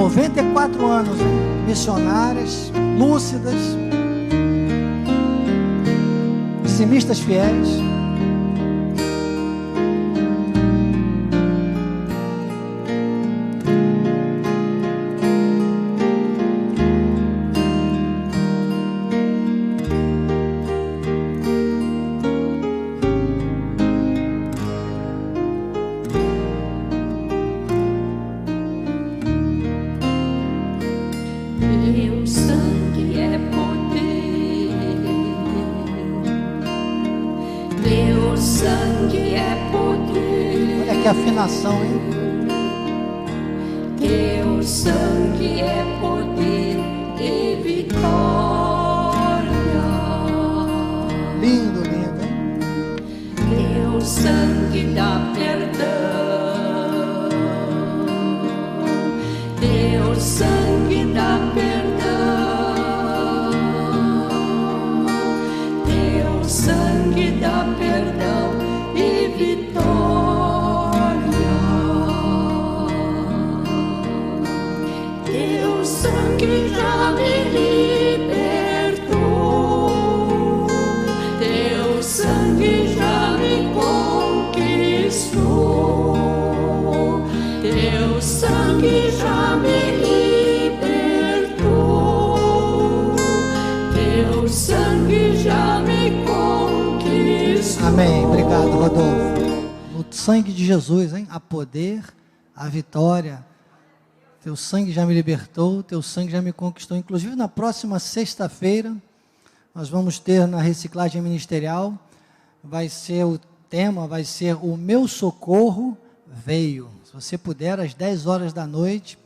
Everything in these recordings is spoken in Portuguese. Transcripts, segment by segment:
94 anos, hein? Missionárias, lúcidas, dizimistas fiéis. Que afinação, hein? Teu sangue é poder e vitória. Lindo, lindo, hein? Teu sangue dá perdão. Teu sangue dá perdão. Teu sangue dá perdão e vitória. Que já me libertou, teu sangue já me conquistou, teu sangue já me libertou, teu sangue já me conquistou. Amém, obrigado, Rodolfo. O sangue de Jesus, hein? A poder, a vitória. Teu sangue já me libertou, teu sangue já me conquistou. Inclusive, na próxima sexta-feira, nós vamos ter na reciclagem ministerial, o tema vai ser O Meu Socorro Veio. Se você puder, às 10 horas da noite,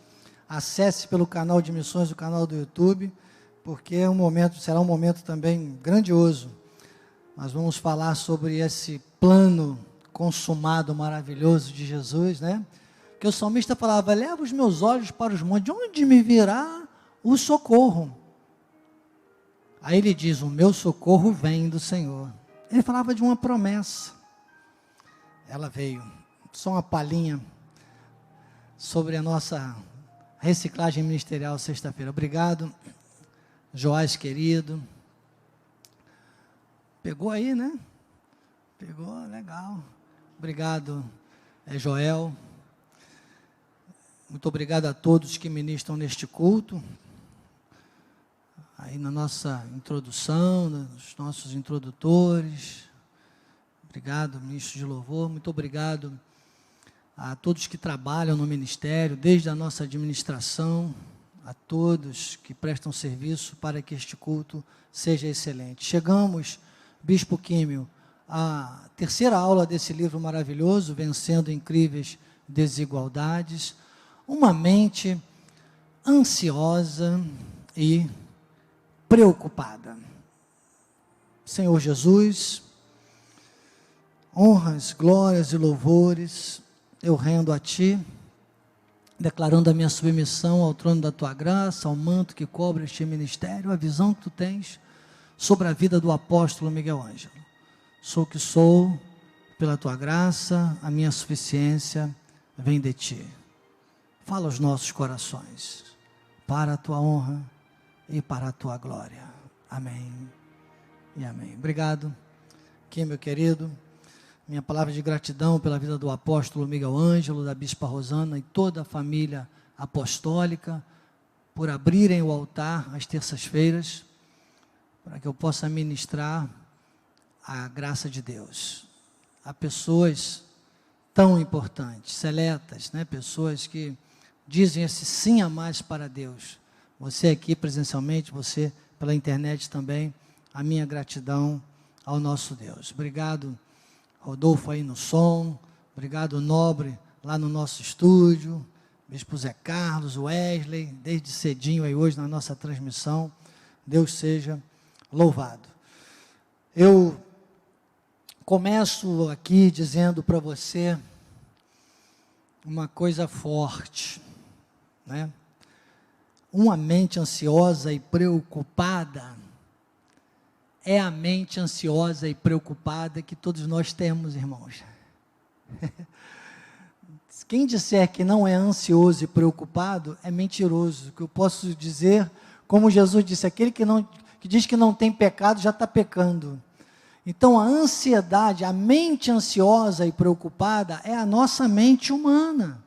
acesse pelo canal de missões, o canal do YouTube, porque será um momento também grandioso. Nós vamos falar sobre esse plano consumado, maravilhoso de Jesus, né? Que o salmista falava: leva os meus olhos para os montes, de onde me virá o socorro? Aí ele diz: o meu socorro vem do Senhor. Ele falava de uma promessa. Ela veio. Só uma palhinha sobre a nossa reciclagem ministerial sexta-feira. Obrigado, Joás querido. Pegou aí, né? Pegou, legal. Obrigado, Joel. Muito obrigado a todos que ministram neste culto, aí na nossa introdução, nos nossos introdutores. Obrigado, ministro de louvor. Muito obrigado a todos que trabalham no ministério, desde a nossa administração, a todos que prestam serviço para que este culto seja excelente. Chegamos, Bispo Químio, à terceira aula desse livro maravilhoso, Vencendo Incríveis Desigualdades. Uma mente ansiosa e preocupada. Senhor Jesus, honras, glórias e louvores, eu rendo a Ti, declarando a minha submissão ao trono da Tua graça, ao manto que cobre este ministério, a visão que Tu tens sobre a vida do apóstolo Miguel Ângelo. Sou o que sou, pela Tua graça, a minha suficiência vem de Ti. Fala aos nossos corações, para a Tua honra e para a Tua glória. Amém e amém. Obrigado, Kim, meu querido. Minha palavra de gratidão pela vida do apóstolo Miguel Ângelo, da bispa Rosana e toda a família apostólica, por abrirem o altar às terças-feiras, para que eu possa ministrar a graça de Deus. Há pessoas tão importantes, seletas, né? Pessoas que dizem esse sim a mais para Deus. Você aqui presencialmente, você pela internet também, a minha gratidão ao nosso Deus. Obrigado, Rodolfo aí no som, obrigado, Nobre, lá no nosso estúdio, Bispo Zé Carlos, Wesley, desde cedinho aí hoje na nossa transmissão. Deus seja louvado. Eu começo aqui dizendo para você uma coisa forte, né? Uma mente ansiosa e preocupada é a mente ansiosa e preocupada que todos nós temos, irmãos. Quem disser que não é ansioso e preocupado é mentiroso. Que eu posso dizer, como Jesus disse, aquele que diz que não tem pecado já está pecando. Então a ansiedade, a mente ansiosa e preocupada é a nossa mente humana.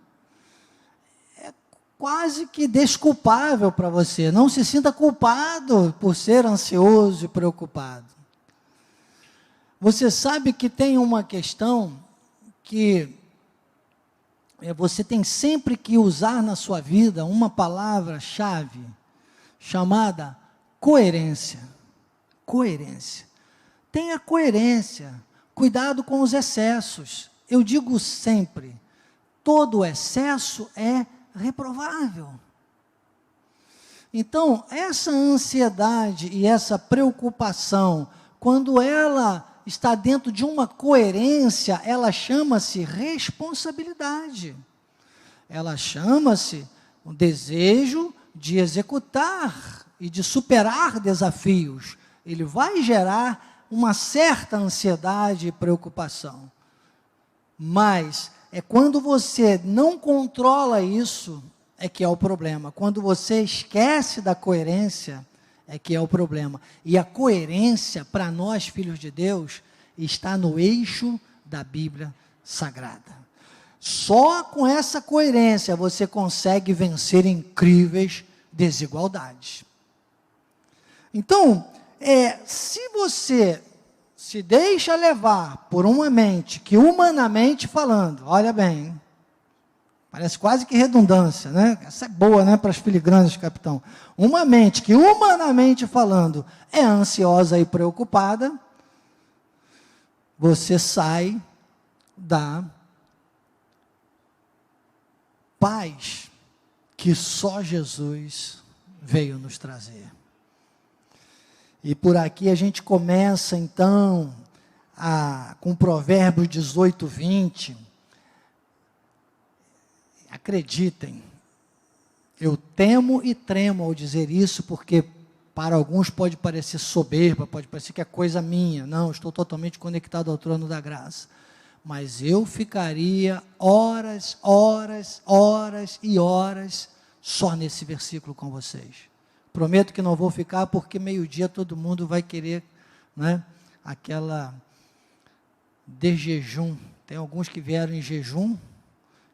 É quase que desculpável para você. Não se sinta culpado por ser ansioso e preocupado. Você sabe que tem uma questão que você tem sempre que usar na sua vida uma palavra-chave chamada coerência. Coerência. Tenha coerência, cuidado com os excessos. Eu digo sempre, todo excesso é reprovável. Então, essa ansiedade e essa preocupação, quando ela está dentro de uma coerência, ela chama-se responsabilidade. Ela chama-se um desejo de executar e de superar desafios. Ele vai gerar uma certa ansiedade e preocupação. Mas é quando você não controla isso, é que é o problema. Quando você esquece da coerência, é que é o problema. E a coerência, para nós, filhos de Deus, está no eixo da Bíblia Sagrada. Só com essa coerência você consegue vencer incríveis desigualdades. Então, se você se deixa levar por uma mente que, humanamente falando, olha bem, hein? Parece quase que redundância, né? Essa é boa, né, para as filigranas, capitão. Uma mente que, humanamente falando, é ansiosa e preocupada, você sai da paz que só Jesus veio nos trazer. E por aqui a gente começa, então, com Provérbios 18, 20. Acreditem, eu temo e tremo ao dizer isso, porque para alguns pode parecer soberba, pode parecer que é coisa minha. Não, estou totalmente conectado ao trono da graça. Mas eu ficaria horas, horas, horas e horas só nesse versículo com vocês. Prometo que não vou ficar, porque meio-dia todo mundo vai querer, né, aquela de jejum. Tem alguns que vieram em jejum,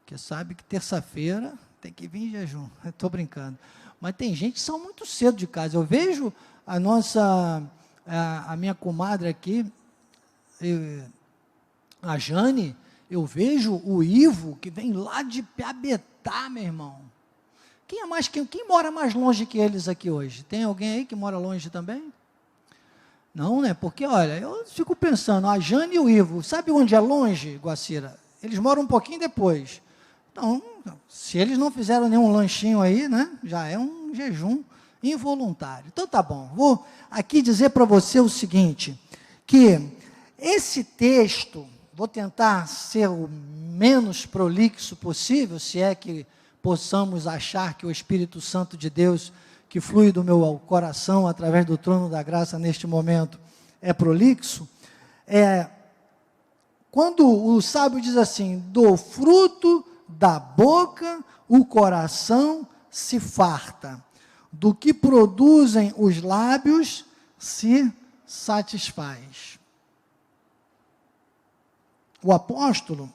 que sabe que terça-feira tem que vir em jejum. Estou brincando. Mas tem gente que são muito cedo de casa. Eu vejo a minha comadre aqui, a Jane, eu vejo o Ivo, que vem lá de Piabetá, meu irmão. Quem mora mais longe que eles aqui hoje? Tem alguém aí que mora longe também? Não, né? Porque, olha, eu fico pensando, a Jane e o Ivo, sabe onde é longe, Guacira? Eles moram um pouquinho depois. Então, se eles não fizeram nenhum lanchinho aí, né? Já é um jejum involuntário. Então, tá bom. Vou aqui dizer para você o seguinte, que esse texto, vou tentar ser o menos prolixo possível, se é que possamos achar que o Espírito Santo de Deus, que flui do meu coração através do trono da graça neste momento, é prolixo. Quando o sábio diz assim, do fruto da boca o coração se farta, do que produzem os lábios se satisfaz. O apóstolo,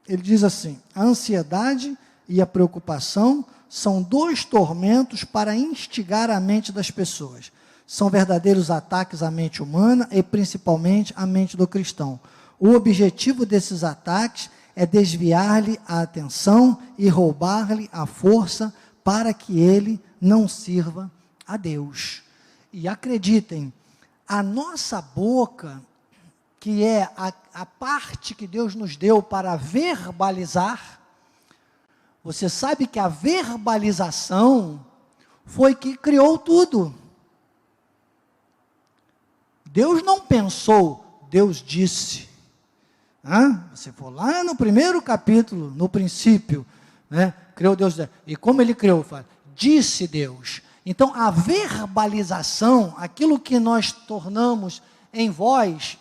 ele diz assim, a ansiedade e a preocupação são dois tormentos para instigar a mente das pessoas. São verdadeiros ataques à mente humana e principalmente à mente do cristão. O objetivo desses ataques é desviar-lhe a atenção e roubar-lhe a força para que ele não sirva a Deus. E acreditem, a nossa boca, que é a parte que Deus nos deu para verbalizar, você sabe que a verbalização foi que criou tudo. Deus não pensou, Deus disse. Você for lá no primeiro capítulo, no princípio, né, criou Deus, e como ele criou? Disse Deus. Então, a verbalização, aquilo que nós tornamos em voz,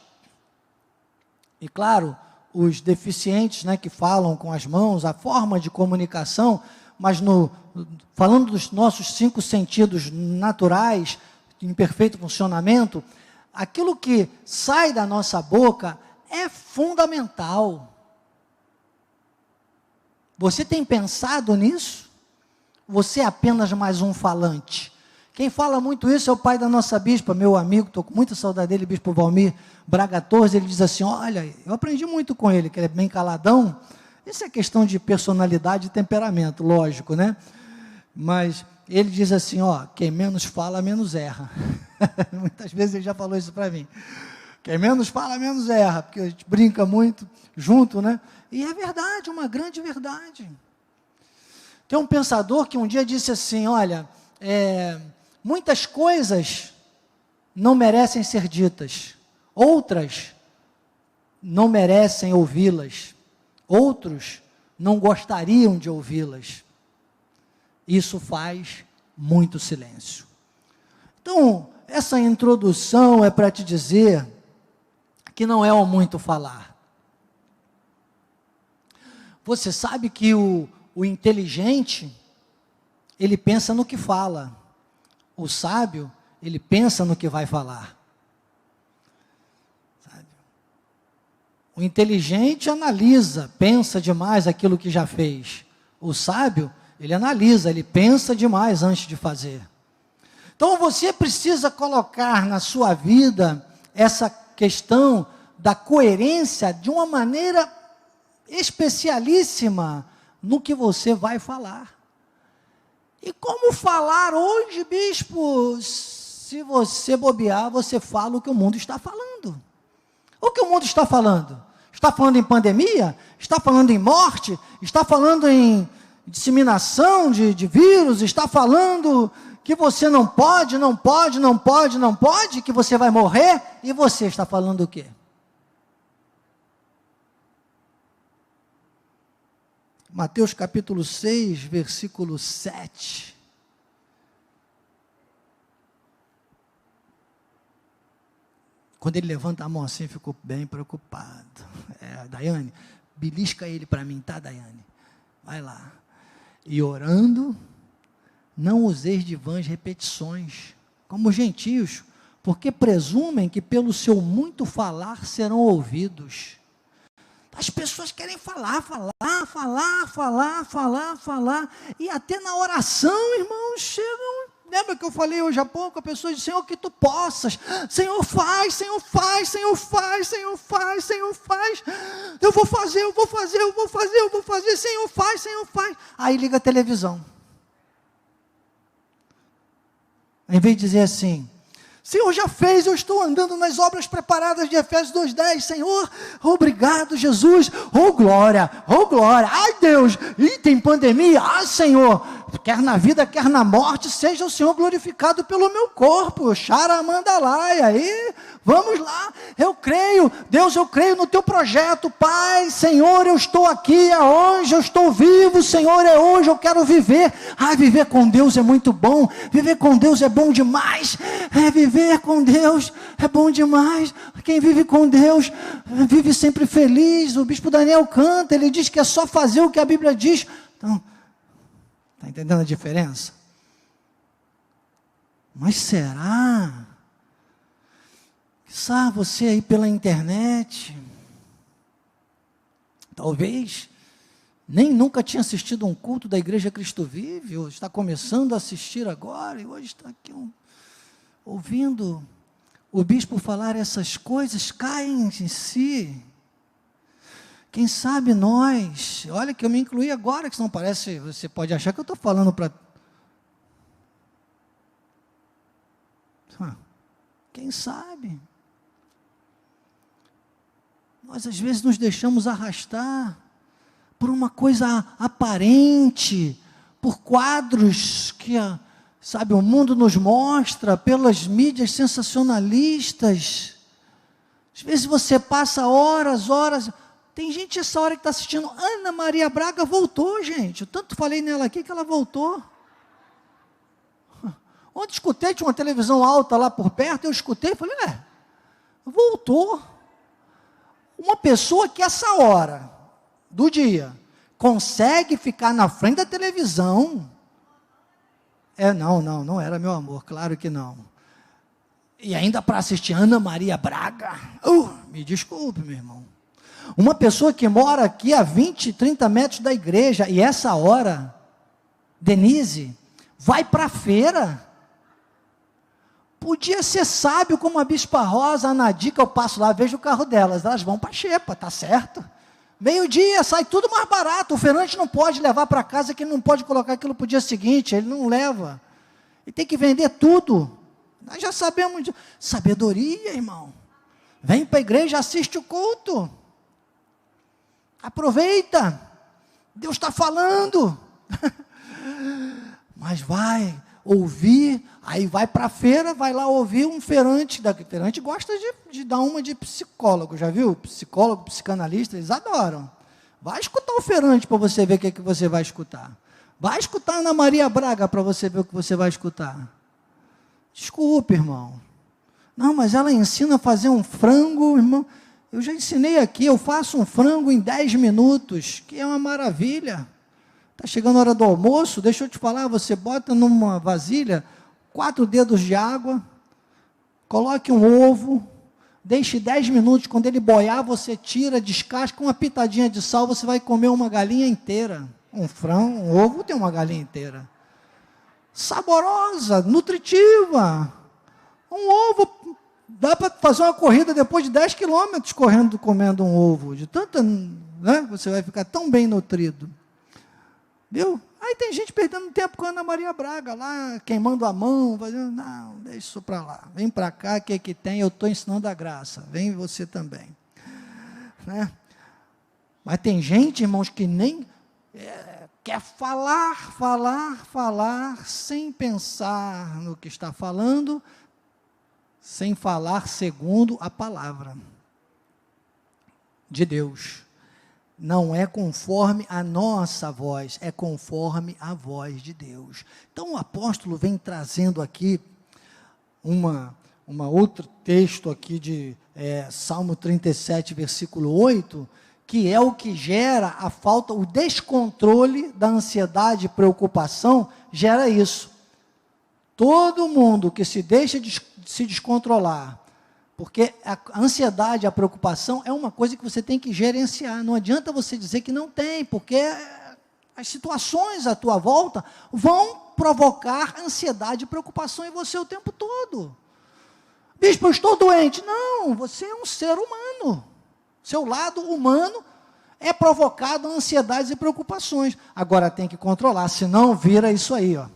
e claro, os deficientes, né, que falam com as mãos, a forma de comunicação, mas falando dos nossos 5 sentidos naturais, em perfeito funcionamento, aquilo que sai da nossa boca é fundamental. Você tem pensado nisso? Você é apenas mais um falante. Quem fala muito isso é o pai da nossa bispa, meu amigo, estou com muita saudade dele, bispo Valmir Braga Torres. Ele diz assim, olha, eu aprendi muito com ele, que ele é bem caladão. Isso é questão de personalidade e temperamento, lógico, né? Mas ele diz assim, quem menos fala, menos erra. Muitas vezes ele já falou isso para mim. Quem menos fala, menos erra, porque a gente brinca muito junto, né? E é verdade, uma grande verdade. Tem um pensador que um dia disse assim, olha, muitas coisas não merecem ser ditas, outras não merecem ouvi-las, outros não gostariam de ouvi-las. Isso faz muito silêncio. Então, essa introdução é para te dizer que não é o muito falar. Você sabe que o inteligente, ele pensa no que fala. O sábio, ele pensa no que vai falar. Sabe? O inteligente analisa, pensa demais aquilo que já fez. O sábio, ele analisa, ele pensa demais antes de fazer. Então você precisa colocar na sua vida essa questão da coerência de uma maneira especialíssima no que você vai falar. E como falar hoje, bispo? Se você bobear, você fala o que o mundo está falando. O que o mundo está falando? Está falando em pandemia? Está falando em morte? Está falando em disseminação de vírus? Está falando que você não pode, que você vai morrer? E você está falando o quê? Mateus capítulo 6, versículo 7. Quando ele levanta a mão assim, ficou bem preocupado. Daiane, belisca ele para mim, tá, Daiane? Vai lá. E orando, não useis de vãs repetições, como gentios, porque presumem que pelo seu muito falar serão ouvidos. As pessoas querem falar, e até na oração, irmãos, chegam. Lembra que eu falei hoje há pouco? A pessoa diz, Senhor, que tu possas. Senhor, faz. Eu vou fazer. Senhor, faz. Aí liga a televisão. Em vez de dizer assim, Senhor já fez, eu estou andando nas obras preparadas de Efésios 2:10, Senhor, obrigado Jesus, glória, ai Deus, e tem pandemia, Senhor, quer na vida, quer na morte, seja o Senhor glorificado pelo meu corpo, Xaramandalaia, e vamos lá, eu creio, Deus, eu creio no teu projeto, Pai, Senhor, eu estou aqui, é hoje, eu estou vivo, Senhor, é hoje, eu quero viver, viver com Deus é muito bom, viver com Deus é bom demais, viver com Deus é bom demais, quem vive com Deus vive sempre feliz. O bispo Daniel canta, ele diz que é só fazer o que a Bíblia diz. Então, está entendendo a diferença? Mas será? Sabe você aí pela internet, talvez nem nunca tinha assistido um culto da Igreja Cristo Vive, ou está começando a assistir agora, e hoje está aqui ouvindo o bispo falar essas coisas, caem em si. Quem sabe nós, olha que eu me incluí agora, que senão parece, você pode achar que eu estou falando para... Quem sabe? Nós às vezes nos deixamos arrastar por uma coisa aparente, por quadros que o mundo nos mostra, pelas mídias sensacionalistas. Às vezes você passa horas, tem gente essa hora que está assistindo, Ana Maria Braga voltou, gente, eu tanto falei nela aqui que ela voltou. Ontem escutei, tinha uma televisão alta lá por perto, eu escutei, falei, voltou. Uma pessoa que essa hora do dia consegue ficar na frente da televisão, não era, meu amor, claro que não. E ainda para assistir Ana Maria Braga, me desculpe, meu irmão. Uma pessoa que mora aqui a 20, 30 metros da igreja, e essa hora, Denise, vai para a feira. Podia ser sábio como a Bispa Rosa, a Nadica, eu passo lá, vejo o carro delas, elas vão para a xepa, tá certo? Meio-dia, sai tudo mais barato, o feirante não pode levar para casa, que ele não pode colocar aquilo para o dia seguinte, ele não leva. Ele tem que vender tudo. Nós já sabemos de sabedoria, irmão. Vem para a igreja, assiste o culto. Aproveita. Deus está falando. Mas vai ouvir, aí vai para a feira, vai lá ouvir um feirante. Feirante gosta de dar uma de psicólogo, já viu? Psicólogo, psicanalista, eles adoram. Vai escutar o feirante para você ver o que você vai escutar. Vai escutar Ana Maria Braga para você ver o que você vai escutar. Desculpe, irmão. Não, mas ela ensina a fazer um frango, irmão. Eu já ensinei aqui, eu faço um frango em 10 minutos, que é uma maravilha. Está chegando a hora do almoço, deixa eu te falar, você bota numa vasilha 4 dedos de água, coloque um ovo, deixe 10 minutos, quando ele boiar, você tira, descasca, uma pitadinha de sal, você vai comer uma galinha inteira. Um frango, um ovo tem uma galinha inteira. Saborosa, nutritiva. Um ovo, dá para fazer uma corrida depois de 10 quilômetros comendo um ovo. De tanta, né, você vai ficar tão bem nutrido. Viu? Aí tem gente perdendo tempo com a Ana Maria Braga, lá, queimando a mão, fazendo, não, deixa isso para lá. Vem para cá, o que é que tem? Eu estou ensinando a graça. Vem você também. Né? Mas tem gente, irmãos, que nem... quer falar, sem pensar no que está falando, sem falar segundo a palavra de Deus. Não é conforme a nossa voz, é conforme a voz de Deus. Então o apóstolo vem trazendo aqui uma outro texto aqui de Salmo 37, versículo 8, que é o que gera a falta, o descontrole da ansiedade e preocupação, gera isso. Todo mundo que se deixa de se descontrolar, porque a ansiedade, a preocupação é uma coisa que você tem que gerenciar, não adianta você dizer que não tem, porque as situações à tua volta vão provocar ansiedade e preocupação em você o tempo todo. Bispo, eu estou doente. Não, você é um ser humano. Seu lado humano é provocado ansiedades e preocupações. Agora tem que controlar, senão vira isso aí, ó.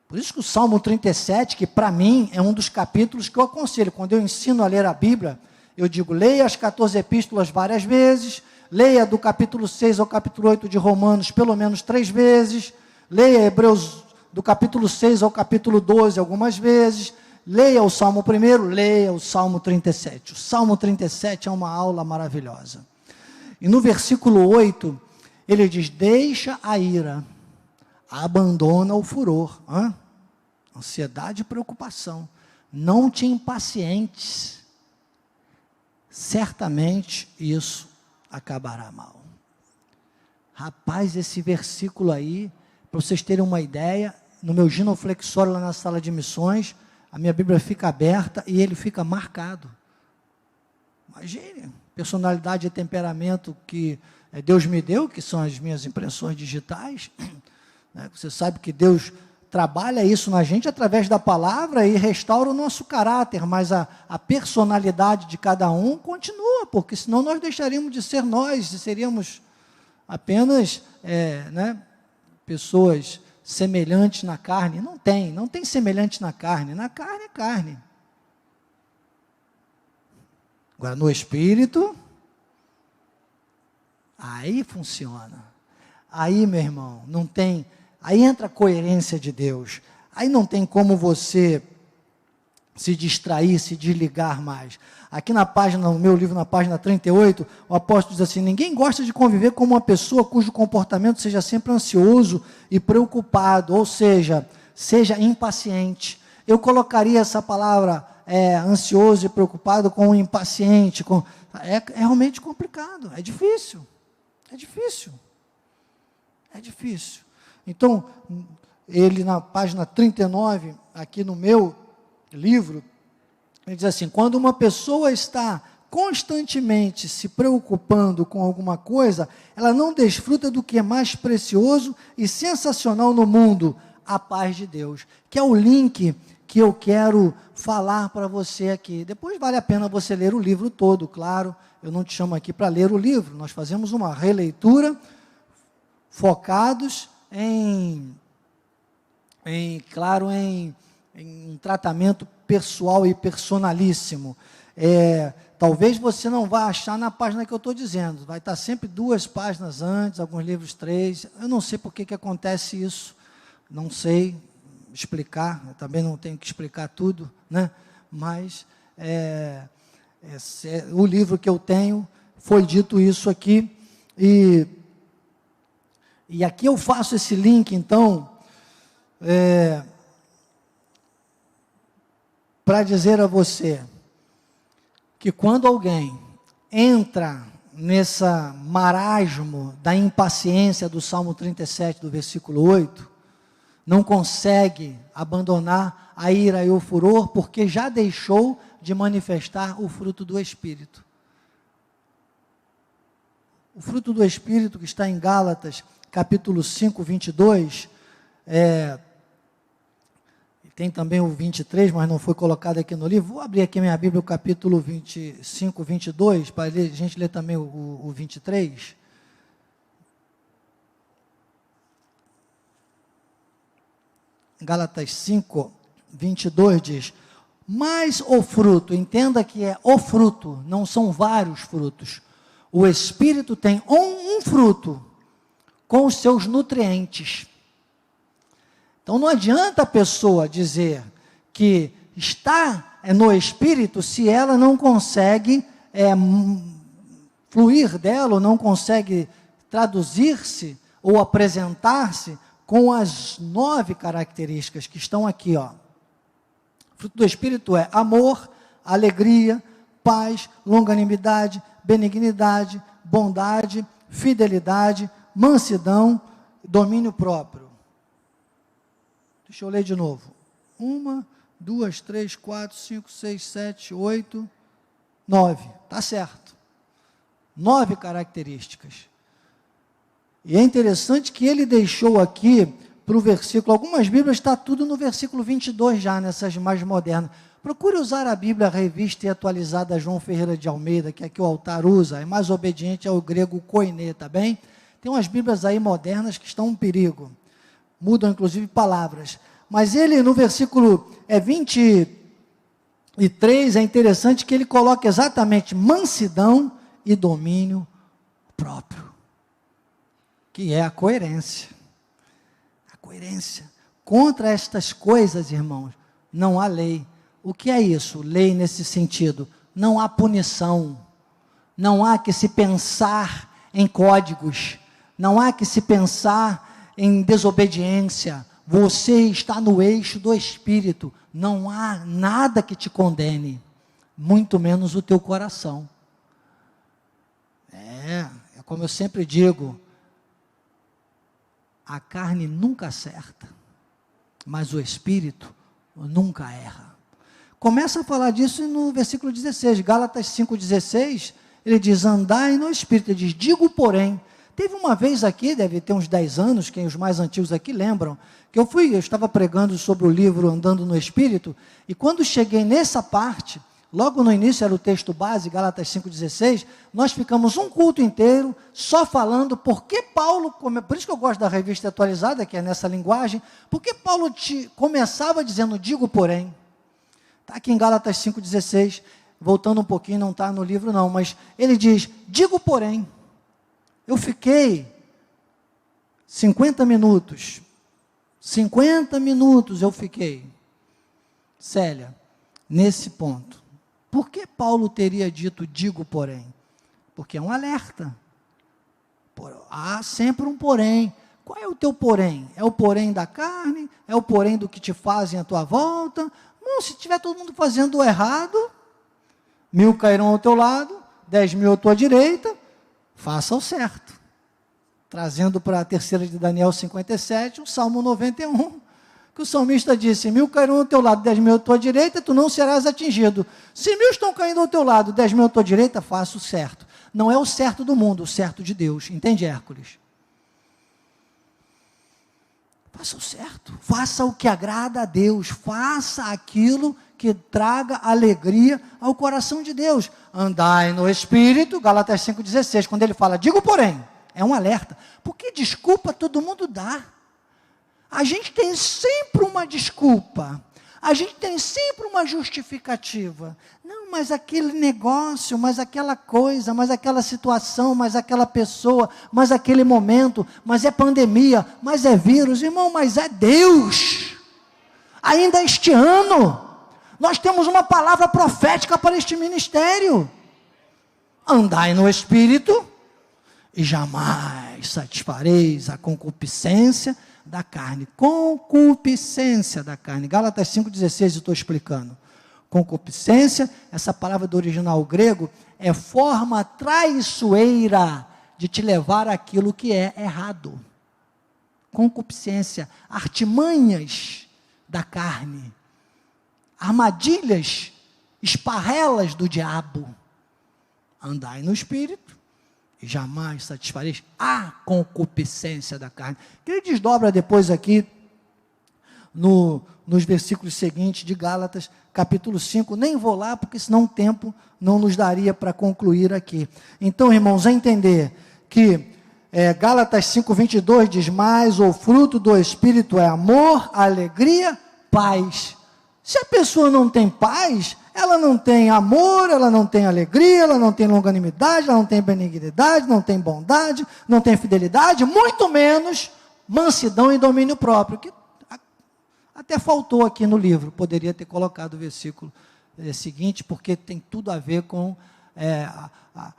Por isso que o Salmo 37, que para mim é um dos capítulos que eu aconselho, quando eu ensino a ler a Bíblia, eu digo, leia as 14 epístolas várias vezes, leia do capítulo 6 ao capítulo 8 de Romanos pelo menos 3 vezes, leia Hebreus do capítulo 6 ao capítulo 12 algumas vezes, leia o Salmo 1, leia o Salmo 37. O Salmo 37 é uma aula maravilhosa. E no versículo 8, ele diz, deixa a ira, abandona o furor. Ansiedade e preocupação. Não te impacientes. Certamente isso acabará mal. Rapaz, esse versículo aí, para vocês terem uma ideia, no meu ginoflexório lá na sala de missões, a minha Bíblia fica aberta e ele fica marcado. Imagine, personalidade e temperamento que Deus me deu, que são as minhas impressões digitais. Você sabe que Deus trabalha isso na gente através da palavra e restaura o nosso caráter, mas a personalidade de cada um continua, porque senão nós deixaríamos de ser nós e seríamos apenas pessoas semelhantes na carne. Não tem semelhante na carne é carne. Agora no espírito, aí funciona. Aí, meu irmão, não tem, aí entra a coerência de Deus. Aí não tem como você se distrair, se desligar mais. Aqui na página, no meu livro, na página 38, o apóstolo diz assim, ninguém gosta de conviver com uma pessoa cujo comportamento seja sempre ansioso e preocupado, ou seja impaciente. Eu colocaria essa palavra ansioso e preocupado com o impaciente. É realmente complicado, é difícil. É difícil. É difícil. Então, ele na página 39, aqui no meu livro, ele diz assim: quando uma pessoa está constantemente se preocupando com alguma coisa, ela não desfruta do que é mais precioso e sensacional no mundo, a paz de Deus, que é o link que eu quero falar para você aqui. Depois vale a pena você ler o livro todo, claro, eu não te chamo aqui para ler o livro, nós fazemos uma releitura, focados em um tratamento pessoal e personalíssimo. Talvez você não vá achar na página que eu estou dizendo, vai estar sempre 2 páginas antes, alguns livros 3, eu não sei por que acontece isso, não sei explicar, eu também não tenho que explicar tudo, né? Mas o livro que eu tenho, foi dito isso aqui, e aqui eu faço esse link, então, para dizer a você, que quando alguém entra nessa marasmo da impaciência do Salmo 37, do versículo 8, não consegue abandonar a ira e o furor, porque já deixou de manifestar o fruto do Espírito. O fruto do Espírito que está em Gálatas, capítulo 5, 22, tem também o 23, mas não foi colocado aqui no livro. Vou abrir aqui minha Bíblia, o capítulo 25, 22, para a gente ler também o 23. Gálatas 5, 22 diz: mas o fruto, entenda que é o fruto, não são vários frutos. O Espírito tem um fruto, com os seus nutrientes. Então não adianta a pessoa dizer que está no Espírito se ela não consegue fluir dela, ou não consegue traduzir-se ou apresentar-se com as 9 características que estão aqui, ó. O fruto do Espírito é amor, alegria, paz, longanimidade, benignidade, bondade, fidelidade, mansidão, domínio próprio. Deixa eu ler de novo. 1, 2, 3, 4, 5, 6, 7, 8, 9. Está certo. 9 características. E é interessante que ele deixou aqui para o versículo, algumas Bíblias está tudo no versículo 22 já, nessas mais modernas. Procure usar a Bíblia revista e atualizada João Ferreira de Almeida, que aqui o altar usa, é mais obediente ao grego koiné, tá bem? Tem umas Bíblias aí modernas que estão um perigo. Mudam inclusive palavras, mas ele no versículo 23, é interessante que ele coloca exatamente mansidão e domínio próprio, que é a coerência. A coerência. Contra estas coisas, irmãos, não há lei. O que é isso? Lei nesse sentido. Não há punição, não há que se pensar em códigos, não há que se pensar em desobediência. Você está no eixo do Espírito, não há nada que te condene, muito menos o teu coração. É como eu sempre digo, a carne nunca acerta, mas o Espírito nunca erra. Começa a falar disso no versículo 16, Gálatas 5,16, ele diz, andai no Espírito, ele diz, digo porém. Teve uma vez aqui, deve ter uns 10 anos, quem os mais antigos aqui lembram, que eu estava pregando sobre o livro Andando no Espírito, e quando cheguei nessa parte, logo no início era o texto base, Gálatas 5,16, nós ficamos um culto inteiro só falando porque Paulo, por isso que eu gosto da revista atualizada, que é nessa linguagem, porque Paulo começava dizendo, digo porém, está aqui em Gálatas 5,16, voltando um pouquinho, não está no livro não, mas ele diz, digo porém, eu fiquei 50 minutos eu fiquei, Célia, nesse ponto. Por que Paulo teria dito, digo porém? Porque é um alerta. Há sempre um porém. Qual é o teu porém? É o porém da carne? É o porém do que te fazem à tua volta? Não, se tiver todo mundo fazendo o errado, 1000 cairão ao teu lado, 10.000 à tua direita, faça o certo. Trazendo para a terceira de Daniel 57, o Salmo 91, que o salmista disse, 1000 cairão ao teu lado, 10.000 à tua direita, tu não serás atingido. Se 1000 estão caindo ao teu lado, 10.000 à tua direita, faça o certo. Não é o certo do mundo, o certo de Deus. Entende, Hércules? Faça o certo. Faça o que agrada a Deus. Faça aquilo que traga alegria ao coração de Deus. Andai no Espírito, Gálatas 5,16, quando ele fala, digo porém, é um alerta, porque desculpa todo mundo dá. A gente tem sempre uma desculpa. A gente tem sempre uma justificativa. Não, mas aquele negócio, mas aquela coisa, mas aquela situação, mas aquela pessoa, mas aquele momento, mas é pandemia, mas é vírus. Irmão, mas é Deus. Ainda este ano, nós temos uma palavra profética para este ministério. Andai no Espírito e jamais satisfareis a concupiscência da carne. Concupiscência da carne. Gálatas 5,16, eu estou explicando. Concupiscência, essa palavra do original grego, é forma traiçoeira de te levar àquilo que é errado. Concupiscência, artimanhas da carne, armadilhas, esparrelas do diabo. Andai no Espírito e jamais satisfareis a concupiscência da carne. Que ele desdobra depois aqui, nos versículos seguintes de Gálatas, capítulo 5, nem vou lá, porque senão o tempo não nos daria para concluir aqui. Então, irmãos, a entender que Gálatas 5,22 diz, mas o fruto do Espírito é amor, alegria, paz. Se a pessoa não tem paz, ela não tem amor, ela não tem alegria, ela não tem longanimidade, ela não tem benignidade, não tem bondade, não tem fidelidade, muito menos mansidão e domínio próprio, que até faltou aqui no livro, poderia ter colocado o versículo seguinte, porque tem tudo a ver com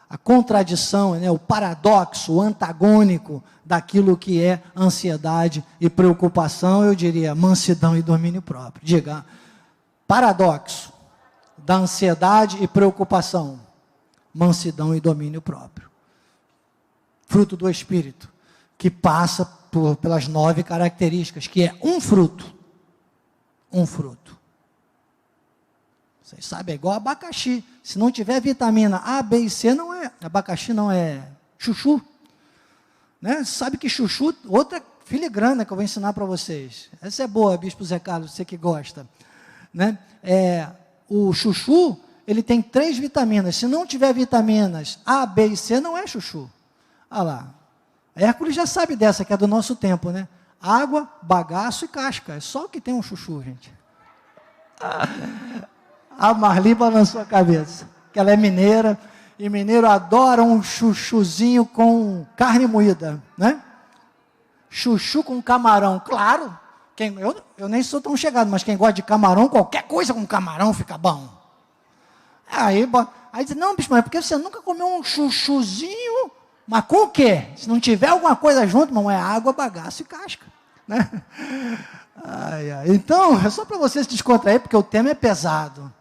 a contradição, né, o paradoxo, o antagônico daquilo que é ansiedade e preocupação, eu diria mansidão e domínio próprio. Diga, paradoxo da ansiedade e preocupação, mansidão e domínio próprio. Fruto do Espírito, que passa pelas 9 características, que é um fruto. Um fruto. Vocês sabem, é igual abacaxi. Se não tiver vitamina A, B e C, não é, abacaxi não é chuchu. Né? Sabe que chuchu, outra filigrana que eu vou ensinar para vocês. Essa é boa, Bispo Zé Carlos, você que gosta. Né? O chuchu, ele tem 3 vitaminas. Se não tiver vitaminas A, B e C, não é chuchu. Olha lá. Hércules já sabe dessa, que é do nosso tempo, né? Água, bagaço e casca. É só o que tem um chuchu, gente. A Marli balançou a cabeça, que ela é mineira, e mineiro adora um chuchuzinho com carne moída, né? Chuchu com camarão, claro. Eu nem sou tão chegado, mas quem gosta de camarão, qualquer coisa com camarão fica bom. Aí diz, não, bicho, mas porque você nunca comeu um chuchuzinho, mas com o quê? Se não tiver alguma coisa junto, irmão, é água, bagaço e casca. Né? Então, é só para você se descontrair, porque o tema é pesado.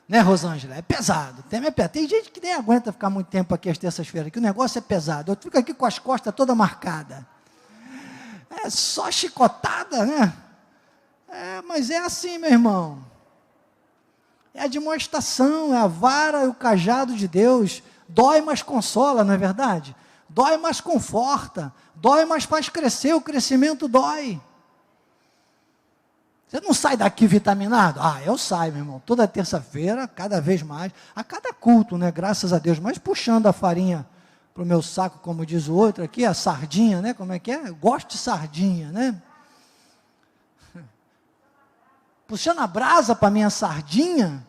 Né, Rosângela? É pesado, o tema é pesado. Tem gente que nem aguenta ficar muito tempo aqui às terças-feiras, que o negócio é pesado. Eu fico aqui com as costas toda marcada. É só chicotada, né? Mas é assim, meu irmão. É a demonstração, é a vara e o cajado de Deus. Dói, mas consola, não é verdade? Dói, mas conforta. Dói, mas faz crescer. O crescimento dói. Você não sai daqui vitaminado? Eu saio, meu irmão. Toda terça-feira, cada vez mais. A cada culto, né? Graças a Deus. Mas puxando a farinha para o meu saco, como diz o outro aqui, a sardinha, né? Como é que é? Eu gosto de sardinha, né? Puxando a brasa para a minha sardinha,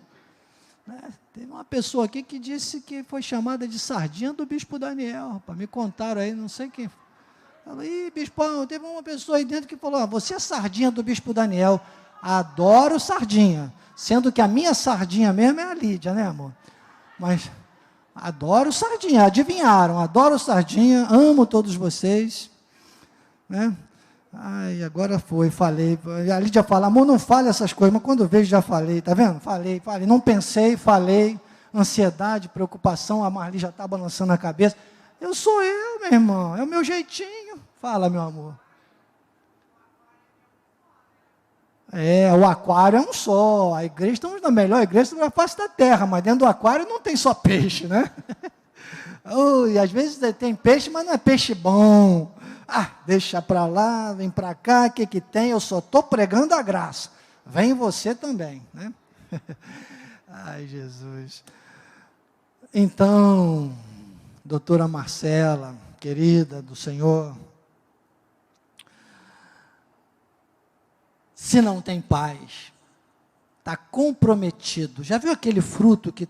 né? Teve uma pessoa aqui que disse que foi chamada de sardinha do Bispo Daniel, rapaz. Me contaram aí, não sei quem. Falei, bispão, teve uma pessoa aí dentro que falou, você é sardinha do Bispo Daniel. Adoro sardinha, sendo que a minha sardinha mesmo é a Lídia, né, amor? Mas adoro sardinha, adivinharam, adoro sardinha, amo todos vocês, né? Ai, agora foi, falei. A Lídia fala, amor, não fale essas coisas, mas quando eu vejo já falei, tá vendo? Falei, não pensei, falei, ansiedade, preocupação, a Marli já está balançando a cabeça. Eu sou eu, meu irmão, é o meu jeitinho. Fala, meu amor. O aquário é um só, a igreja, estamos na melhor igreja da face da terra, mas dentro do aquário não tem só peixe, né? E às vezes tem peixe, mas não é peixe bom. Deixa para lá, vem para cá, o que tem? Eu só estou pregando a graça. Vem você também, né? Ai, Jesus. Então, doutora Marcela, querida do Senhor, se não tem paz, está comprometido. Já viu aquele fruto que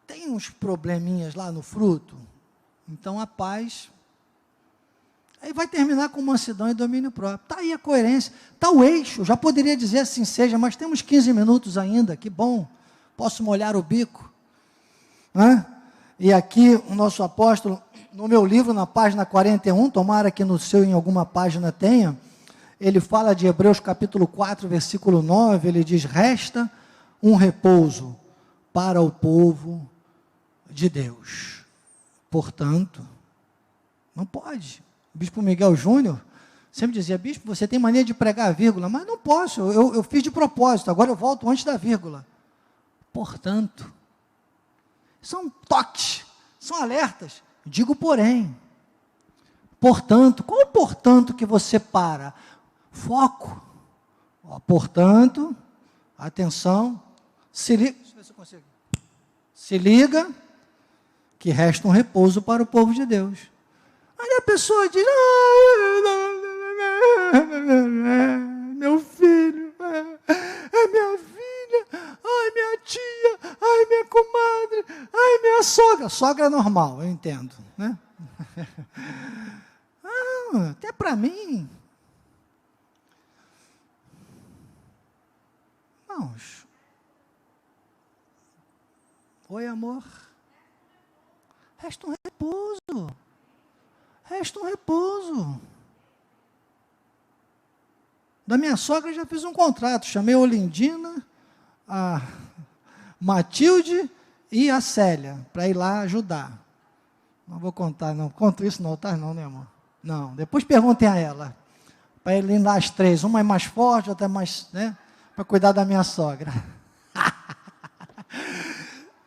tem uns probleminhas lá no fruto? Então a paz, aí vai terminar com mansidão e domínio próprio. Está aí a coerência, está o eixo, já poderia dizer assim seja, mas temos 15 minutos ainda, que bom, posso molhar o bico. E aqui o nosso apóstolo, no meu livro, na página 41, tomara que no seu em alguma página tenha, ele fala de Hebreus capítulo 4, versículo 9, ele diz, resta um repouso para o povo de Deus. Portanto, não pode. O bispo Miguel Júnior sempre dizia, bispo, você tem mania de pregar a vírgula, mas não posso, eu fiz de propósito, agora eu volto antes da vírgula. Portanto, são toques, são alertas. Digo, porém, portanto, qual o portanto que você para? Foco. Portanto, atenção, se liga, deixa eu ver se eu consigo. Se liga, que resta um repouso para o povo de Deus. Aí a pessoa diz, meu filho, minha filha, minha tia, minha comadre, minha sogra. Sogra é normal, eu entendo, né? Até para mim. Irmãos. Oi, amor. Resta um repouso. Resta um repouso. Da minha sogra já fiz um contrato. Chamei a Olindina, a Matilde e a Célia para ir lá ajudar. Não vou contar, não. Conto isso no altar, não, né, amor? Não. Depois perguntem a ela. Para ir lá as três. Uma é mais forte, outra é mais, né? Para cuidar da minha sogra.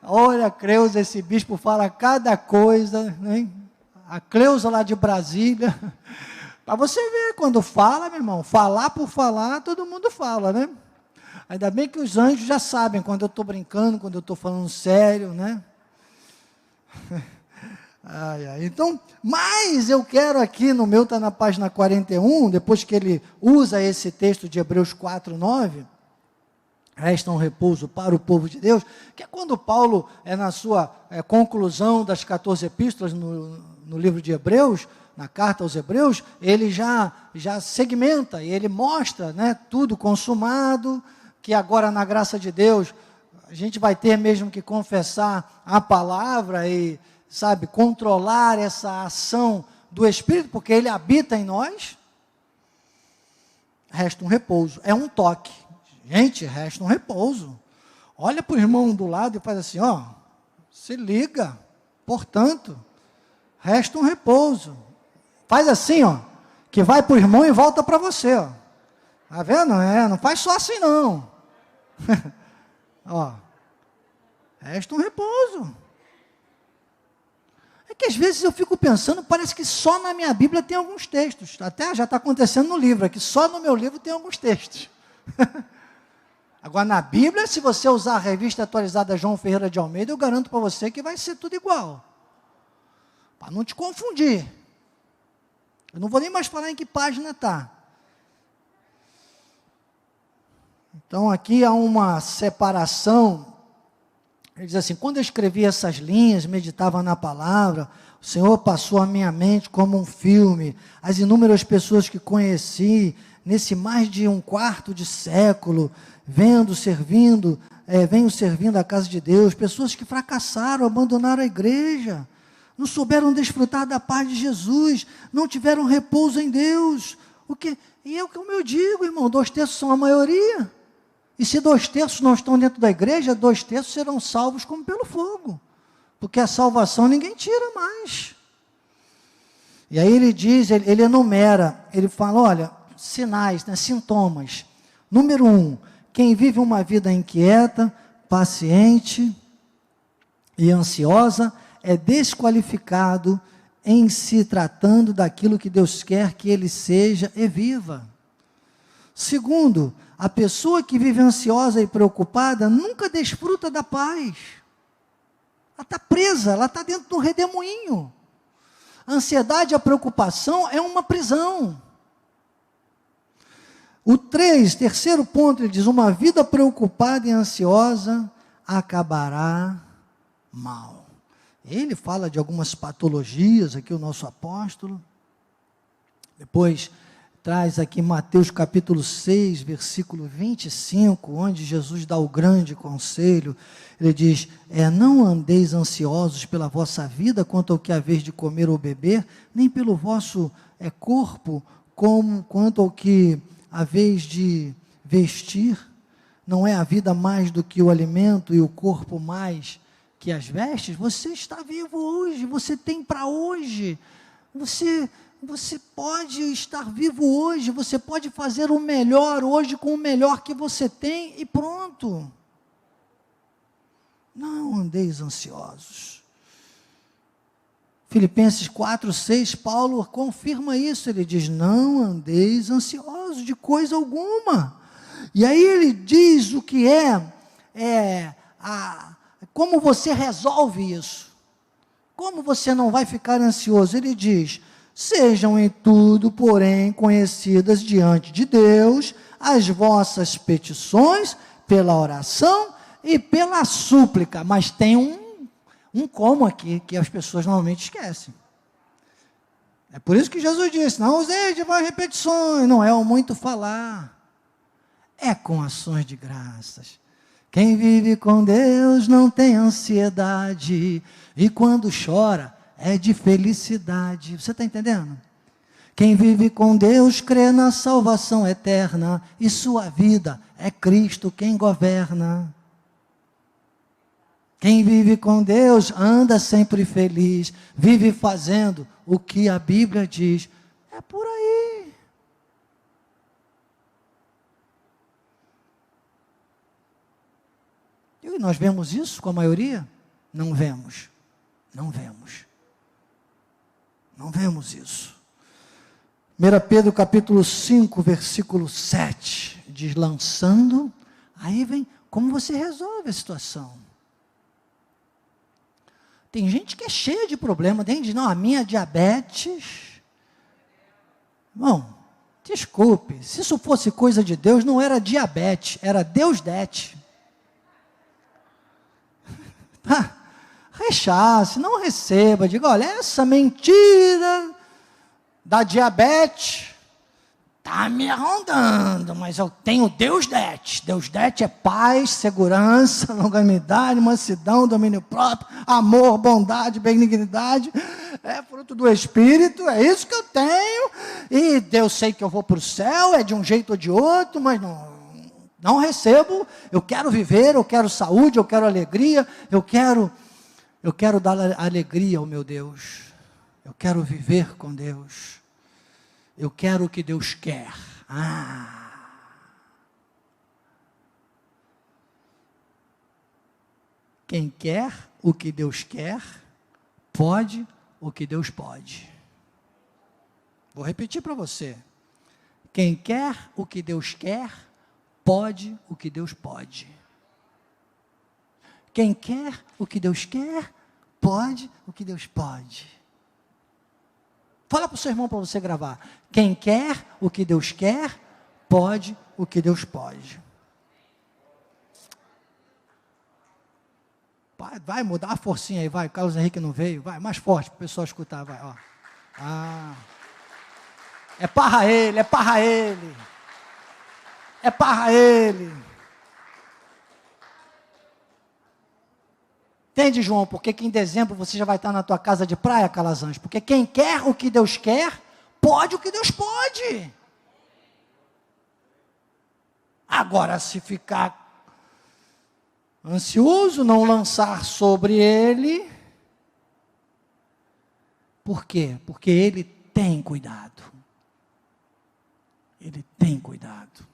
Olha, Cleusa, esse bispo fala cada coisa, né? A Cleusa lá de Brasília, para você ver, quando fala, meu irmão, falar por falar, todo mundo fala, né? Ainda bem que os anjos já sabem quando eu estou brincando, quando eu estou falando sério, né? Então, mas eu quero aqui, no meu está na página 41, depois que ele usa esse texto de Hebreus 4, 9, resta um repouso para o povo de Deus, que é quando Paulo, na sua conclusão das 14 epístolas no livro de Hebreus, na carta aos Hebreus, ele já segmenta, e ele mostra, né, tudo consumado, que agora na graça de Deus, a gente vai ter mesmo que confessar a palavra e, sabe, controlar essa ação do Espírito, porque ele habita em nós. Resta um repouso, é um toque. Gente, resta um repouso. Olha para o irmão do lado e faz assim, se liga, portanto, resta um repouso. Faz assim, que vai para o irmão e volta para você, Tá vendo? Não faz só assim não. Resta um repouso. É que às vezes eu fico pensando, parece que só na minha Bíblia tem alguns textos. Até já está acontecendo no livro, aqui só no meu livro tem alguns textos. Agora, na Bíblia, se você usar a revista atualizada João Ferreira de Almeida, eu garanto para você que vai ser tudo igual. Para não te confundir. Eu não vou nem mais falar em que página está. Então, aqui há uma separação. Ele diz assim, quando eu escrevi essas linhas, meditava na palavra, o Senhor passou à minha mente como um filme, as inúmeras pessoas que conheci, nesse mais de um quarto de século, venho servindo a casa de Deus, pessoas que fracassaram, abandonaram a igreja, não souberam desfrutar da paz de Jesus, não tiveram repouso em Deus. E é o que eu digo, irmão, 2/3 são a maioria. E se 2/3 não estão dentro da igreja, 2/3 serão salvos como pelo fogo. Porque a salvação ninguém tira mais. E aí ele diz, ele enumera, ele fala, olha, sinais, né, sintomas. Número 1, quem vive uma vida inquieta, paciente e ansiosa, é desqualificado em se tratando daquilo que Deus quer que ele seja e viva. Segundo, a pessoa que vive ansiosa e preocupada nunca desfruta da paz. Ela está presa, ela está dentro de um redemoinho. A ansiedade e a preocupação é uma prisão. O terceiro ponto, ele diz, uma vida preocupada e ansiosa acabará mal. Ele fala de algumas patologias, aqui o nosso apóstolo. Depois traz aqui Mateus capítulo 6, versículo 25, onde Jesus dá o grande conselho. Ele diz, não andeis ansiosos pela vossa vida, quanto ao que haveis de comer ou beber, nem pelo vosso corpo, quanto ao que haveis de vestir. Não é a vida mais do que o alimento e o corpo mais que as vestes? Você está vivo hoje, você tem para hoje, você pode estar vivo hoje, você pode fazer o melhor hoje com o melhor que você tem e pronto. Não andeis ansiosos. Filipenses 4:6, Paulo confirma isso, ele diz, não andeis ansiosos de coisa alguma. E aí ele diz o que como você resolve isso? Como você não vai ficar ansioso? Ele diz, sejam em tudo, porém, conhecidas diante de Deus as vossas petições pela oração e pela súplica. Mas tem um como aqui, que as pessoas normalmente esquecem. É por isso que Jesus disse, não usei de várias repetições, não é o muito falar, é com ações de graças. Quem vive com Deus não tem ansiedade, e quando chora é de felicidade. Você está entendendo? Quem vive com Deus crê na salvação eterna, e sua vida é Cristo quem governa. Quem vive com Deus anda sempre feliz, vive fazendo o que a Bíblia diz. É por aí. E nós vemos isso com a maioria? Não vemos. Não vemos. Não vemos isso. 1 Pedro capítulo 5, versículo 7, diz, lançando, aí vem, como você resolve a situação? Tem gente que é cheia de problema, tem gente que diz, não, a minha diabetes, irmão, desculpe, se isso fosse coisa de Deus, não era diabetes, era Deusdete. Rechace, não receba, diga, olha, essa mentira da diabetes está me rondando, mas eu tenho Deusdete. Deusdete é paz, segurança, longanimidade, mansidão, domínio próprio, amor, bondade, benignidade, é fruto do Espírito, é isso que eu tenho, e Deus sei que eu vou para o céu, é de um jeito ou de outro, mas não recebo, eu quero viver, eu quero saúde, eu quero alegria, eu quero dar alegria ao meu Deus, eu quero viver com Deus, eu quero o que Deus quer. Quem quer o que Deus quer, pode o que Deus pode. Vou repetir para você. Quem quer o que Deus quer, pode o que Deus pode. Quem quer o que Deus quer, pode o que Deus pode. Fala para o seu irmão para você gravar. Quem quer o que Deus quer, pode o que Deus pode. Vai mudar a forcinha aí, vai. Carlos Henrique não veio, vai, mais forte para o pessoal escutar, vai, ó. É para ele, é para ele. É para ele. Entende, João? Porque que em dezembro você já vai estar na tua casa de praia, Calazans? Porque quem quer o que Deus quer, pode o que Deus pode. Agora, se ficar ansioso, não lançar sobre ele. Por quê? Porque ele tem cuidado. Ele tem cuidado.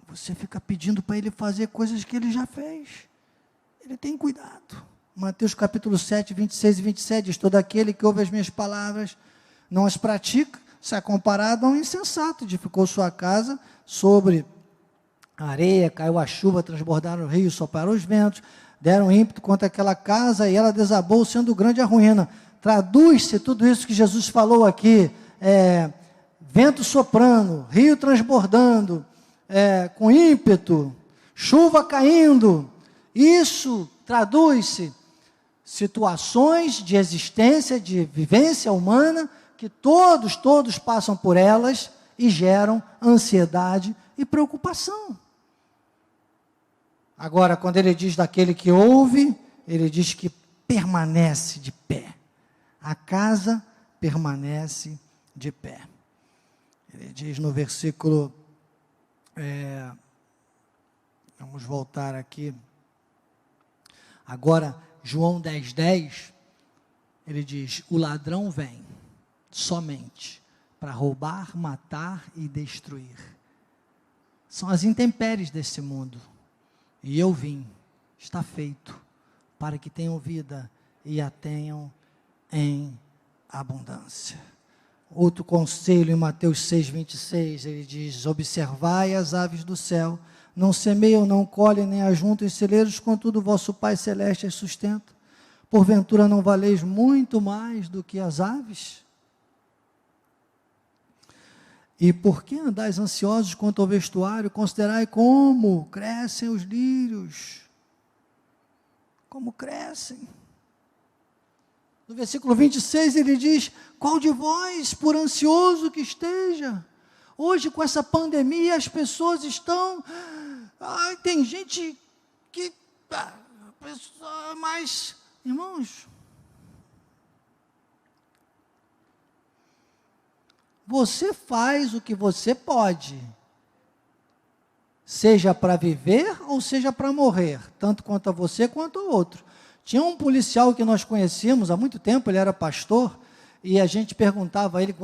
Você fica pedindo para ele fazer coisas que ele já fez. Ele tem cuidado. Mateus capítulo 7, 26 e 27 diz: todo aquele que ouve as minhas palavras, não as pratica, se é comparado a um insensato, edificou sua casa sobre a areia, caiu a chuva, transbordaram o rio, sopraram os ventos, deram ímpeto contra aquela casa e ela desabou, sendo grande a ruína. Traduz-se tudo isso que Jesus falou aqui, vento soprando, rio transbordando, com ímpeto, chuva caindo. Isso traduz-se situações de existência, de vivência humana, que todos passam por elas e geram ansiedade e preocupação. Agora, quando ele diz daquele que ouve, ele diz que permanece de pé. A casa permanece de pé. Ele diz no versículo, vamos voltar aqui. Agora, João 10:10, ele diz: o ladrão vem somente para roubar, matar e destruir. São as intempéries desse mundo. E eu vim, está feito, para que tenham vida e a tenham em abundância. Outro conselho em Mateus 6:26, ele diz: observai as aves do céu, não semeiam, não colhem, nem ajuntam em celeiros, contudo vosso Pai Celeste as sustenta. Porventura não valeis muito mais do que as aves? E por que andais ansiosos quanto ao vestuário? Considerai como crescem os lírios. Como crescem. No versículo 26 ele diz: qual de vós, por ansioso que esteja? Hoje com essa pandemia as pessoas estão... tem gente que... mas, irmãos... Você faz o que você pode, seja para viver ou seja para morrer, tanto quanto a você quanto ao outro. Tinha um policial que nós conhecíamos há muito tempo, ele era pastor, e a gente perguntava a ele,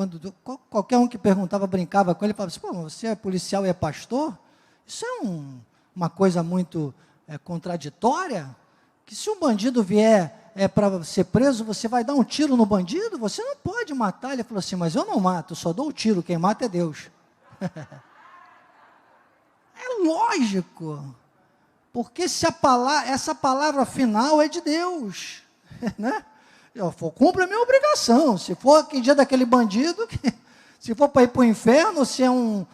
qualquer um que perguntava, brincava com ele, falava assim: pô, você é policial e é pastor? Isso é uma coisa muito contraditória, que se um bandido vier para ser preso, você vai dar um tiro no bandido? Você não pode matar. Ele falou assim: mas eu não mato, eu só dou o tiro, quem mata é Deus. É lógico, porque se essa palavra final é de Deus, né? Eu cumpro a minha obrigação. Se for aquele dia daquele bandido, se for para ir para o inferno, se é um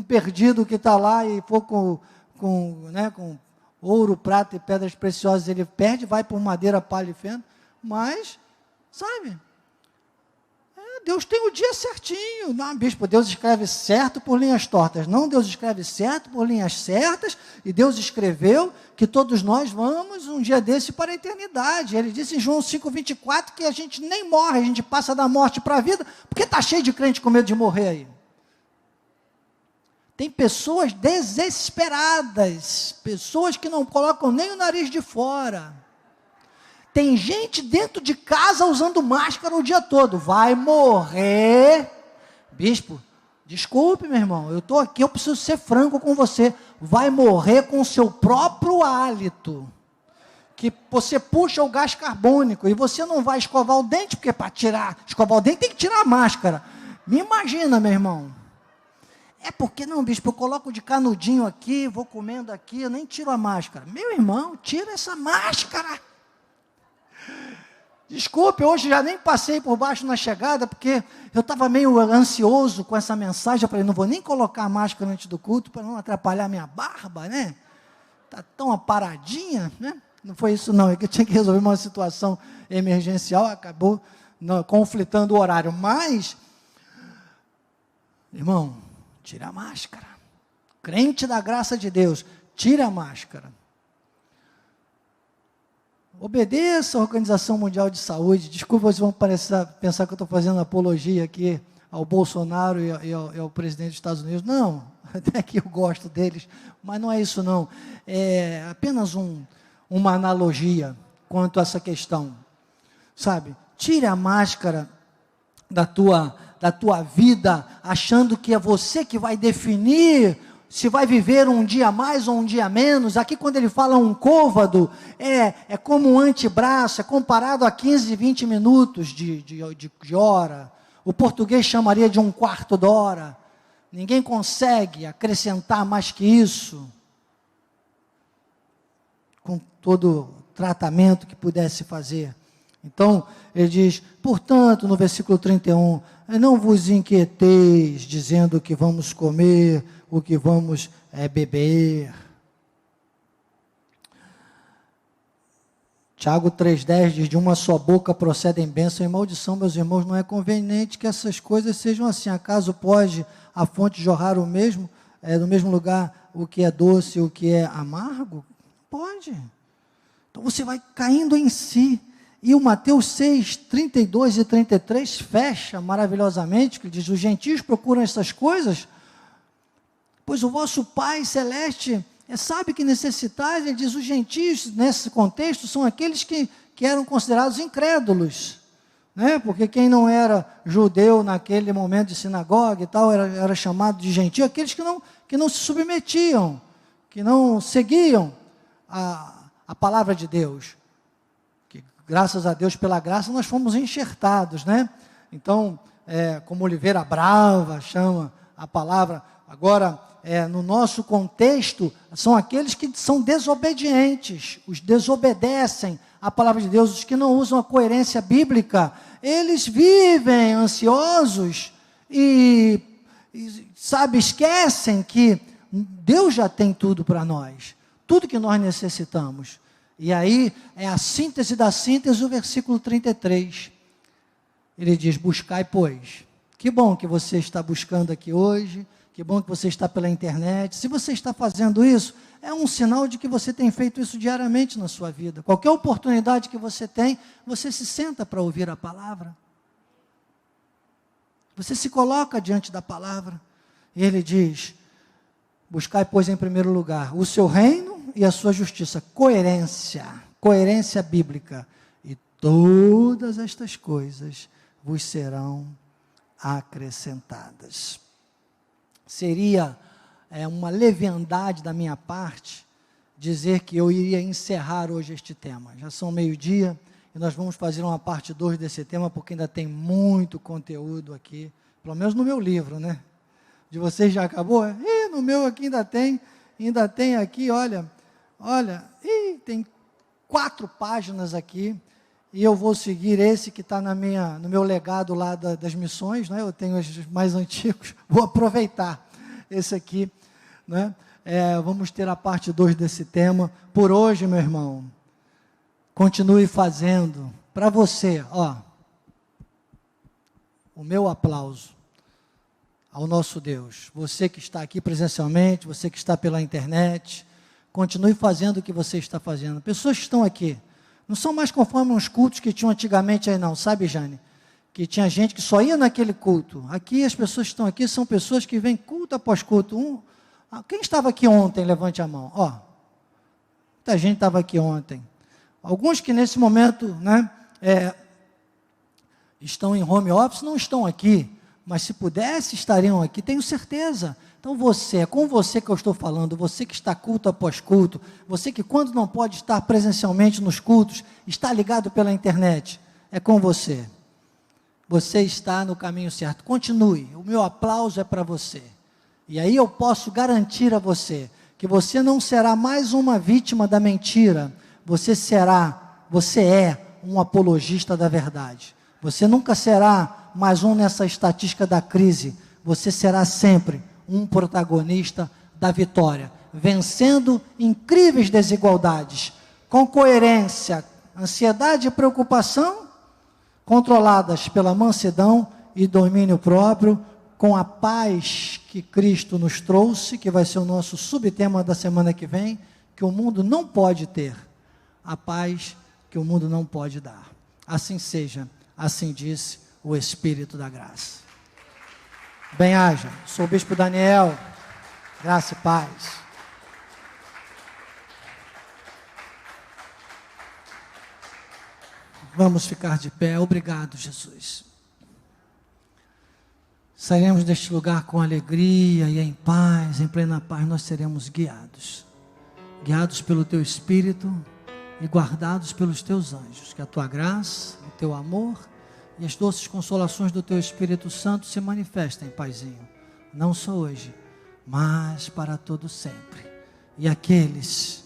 perdido que está lá e for com ouro, prata e pedras preciosas, ele perde, vai por madeira, palha e feno, mas, sabe, Deus tem o dia certinho. Não, bispo, Deus escreve certo por linhas tortas. Não, Deus escreve certo por linhas certas, e Deus escreveu que todos nós vamos um dia desse para a eternidade. Ele disse em João 5:24 que a gente nem morre, a gente passa da morte para a vida, porque está cheio de crente com medo de morrer aí. Tem pessoas desesperadas, pessoas que não colocam nem o nariz de fora. Tem gente dentro de casa usando máscara o dia todo. Vai morrer. Bispo, desculpe, meu irmão, eu estou aqui, eu preciso ser franco com você. Vai morrer com o seu próprio hálito. Que você puxa o gás carbônico e você não vai escovar o dente, porque para escovar o dente tem que tirar a máscara. Me imagina, meu irmão. É porque, não, bispo, eu coloco de canudinho aqui, vou comendo aqui, eu nem tiro a máscara. Meu irmão, tira essa máscara. Desculpe, hoje já nem passei por baixo na chegada, porque eu estava meio ansioso com essa mensagem. Eu falei: não vou nem colocar a máscara antes do culto, para não atrapalhar minha barba, né? Está tão aparadinha, né? Não foi isso não, é que eu tinha que resolver uma situação emergencial, acabou conflitando o horário. Mas, irmão, tira a máscara. Crente da graça de Deus, tira a máscara. Obedeça a Organização Mundial de Saúde. Desculpa, vocês vão pensar que eu estou fazendo apologia aqui ao Bolsonaro e ao presidente dos Estados Unidos. Não, até que eu gosto deles, mas não é isso não. É apenas uma analogia quanto a essa questão. Sabe, tire a máscara da tua vida, achando que é você que vai definir se vai viver um dia a mais ou um dia a menos. Aqui quando ele fala um côvado, é como um antebraço, é comparado a 15, 20 minutos de hora. O português chamaria de um quarto de hora. Ninguém consegue acrescentar mais que isso, com todo tratamento que pudesse fazer. Então, ele diz, portanto, no versículo 31, não vos inquieteis, dizendo o que vamos comer, o que vamos beber. Tiago 3,10 diz, de uma só boca procedem bênção e maldição, meus irmãos, não é conveniente que essas coisas sejam assim. Acaso pode a fonte jorrar no mesmo lugar o que é doce e o que é amargo? Pode. Então você vai caindo em si. E o Mateus 6, 32 e 33 fecha maravilhosamente, que diz, os gentios procuram essas coisas, pois o vosso Pai Celeste sabe que necessitais. Ele diz, os gentios, nesse contexto, são aqueles que eram considerados incrédulos, né? Porque quem não era judeu naquele momento de sinagoga e tal, era chamado de gentio, aqueles que não se submetiam, que não seguiam a palavra de Deus. Graças a Deus, pela graça, nós fomos enxertados, né? Então, como Oliveira Brava chama a palavra, agora, no nosso contexto, são aqueles que são desobedientes, os desobedecem à palavra de Deus, os que não usam a coerência bíblica, eles vivem ansiosos e esquecem que Deus já tem tudo para nós, tudo que nós necessitamos. E aí, é a síntese da síntese, o versículo 33. Ele diz, buscai, pois. Que bom que você está buscando aqui hoje, que bom que você está pela internet. Se você está fazendo isso, é um sinal de que você tem feito isso diariamente na sua vida. Qualquer oportunidade que você tem, você se senta para ouvir a palavra. Você se coloca diante da palavra. E ele diz, buscai, pois, em primeiro lugar, o seu reino e a sua justiça, coerência bíblica, e todas estas coisas vos serão acrescentadas. Seria uma leviandade da minha parte dizer que eu iria encerrar hoje este tema. Já são 12:00 e nós vamos fazer uma parte 2 desse tema, porque ainda tem muito conteúdo aqui, pelo menos no meu livro, né? De vocês já acabou? No meu aqui ainda tem aqui, olha, tem 4 páginas aqui, e eu vou seguir esse que está no meu legado lá das missões, né? Eu tenho os mais antigos, vou aproveitar esse aqui, né? Vamos ter a parte 2 desse tema. Por hoje, meu irmão, continue fazendo, para você, o meu aplauso ao nosso Deus. Você que está aqui presencialmente, você que está pela internet, continue fazendo o que você está fazendo. Pessoas que estão aqui, não são mais conforme uns cultos que tinham antigamente aí não, sabe, Jane? Que tinha gente que só ia naquele culto. Aqui, as pessoas que estão aqui são pessoas que vêm culto após culto. Quem estava aqui ontem, levante a mão. Muita gente estava aqui ontem. Alguns que nesse momento, né, estão em home office, não estão aqui, mas se pudesse, estariam aqui, tenho certeza. Então é com você que eu estou falando, você que está culto após culto, você que quando não pode estar presencialmente nos cultos, está ligado pela internet, é com você. Você está no caminho certo, continue, o meu aplauso é para você. E aí eu posso garantir a você, que você não será mais uma vítima da mentira, você é um apologista da verdade. Você nunca será mais um nessa estatística da crise, você será sempre um protagonista da vitória, vencendo incríveis desigualdades, com coerência, ansiedade e preocupação, controladas pela mansidão e domínio próprio, com a paz que Cristo nos trouxe, que vai ser o nosso subtema da semana que vem, que o mundo não pode ter, a paz que o mundo não pode dar. Assim seja, assim disse o Espírito da graça. Bem-haja, sou o Bispo Daniel, graça e paz. Vamos ficar de pé. Obrigado, Jesus. Sairemos deste lugar com alegria e em paz, em plena paz, nós seremos guiados. Guiados pelo Teu Espírito e guardados pelos Teus anjos. Que a Tua graça, o Teu amor e as doces consolações do Teu Espírito Santo se manifestem, Paizinho. Não só hoje, mas para todo sempre. E aqueles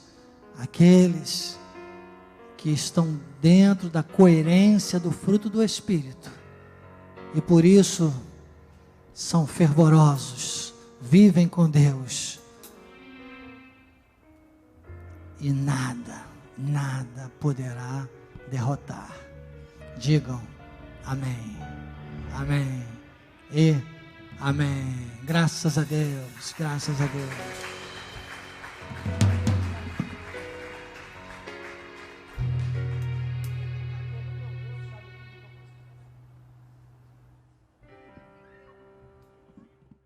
que estão dentro da coerência do fruto do Espírito e por isso são fervorosos, vivem com Deus e nada poderá derrotar. Digam amém, amém e amém. Graças a Deus, graças a Deus.